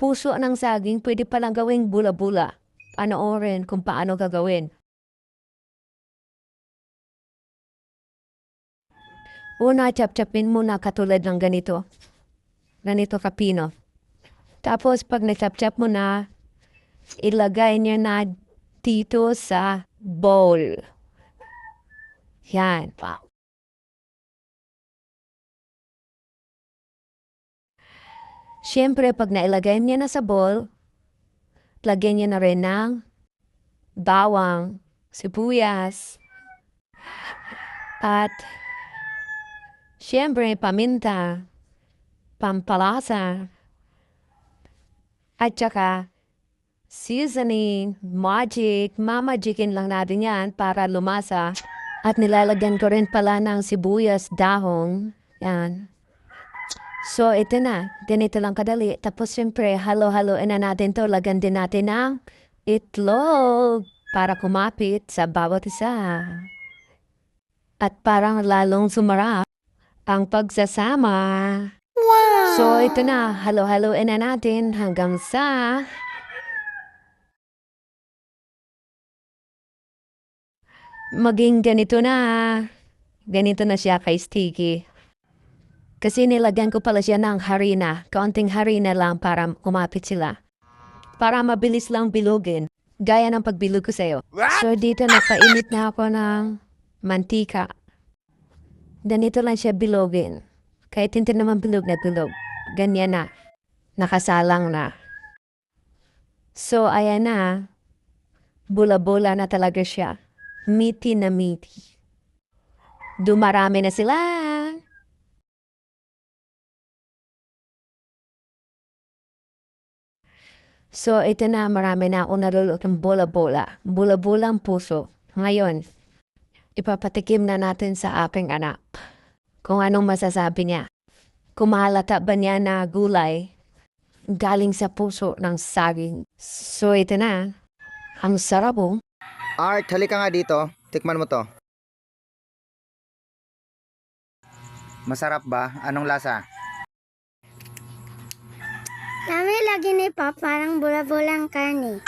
puso ng saging pwede palang gawing bula-bula. Panoorin kung paano gagawin. Una, chap-chapin mo na katulad ng ganito. Ganito kapino. Tapos pag na-chap-chap mo na, ilagay niya na dito sa bowl. Yan. Wow. Siyempre, pag nailagay niya na sa bowl, lagyan niya na rin ng bawang, sibuyas, at siyempre, paminta, pampalasa, at saka seasoning, mamagikin lang natin yan para lumasa. At nilalagyan ko rin pala ng sibuyas, dahong, yan. So, ito na. Ganito lang kadali. Tapos, siyempre, halo-haloin na natin to. Lagyan din natin ng itlog para kumapit sa bawat isa. At parang lalong sumarap ang pagsasama. Wow! So, ito na. Halo-haloin na natin hanggang sa maging ganito na. Ganito na siya kay Sticky. Kasi nilagyan ko pala siya ng harina. Kaunting harina lang para kumapit sila. Para mabilis lang bilugin. Gaya ng pagbilog ko sa'yo. So dito nagpainit na ako ng mantika. Ganito lang siya bilogin. Kahit hindi naman bilog na bilog. Ganyan na. Nakasalang na. So ayan na. Bula-bula na talaga siya. Meaty na meaty. Dumarami na sila. So, ito na, marami na ako nalulot ng bola-bola. Bola-bola ang puso. Ngayon, ipapatikim na natin sa aking anak. Kung anong masasabi niya. Kumalata ba niya na gulay galing sa puso ng saging. So, ito na. Ang sarap oh. Art, halika nga dito. Tikman mo to. Masarap ba? Anong lasa? Kami lagi ni Pop parang bula-bulang karne.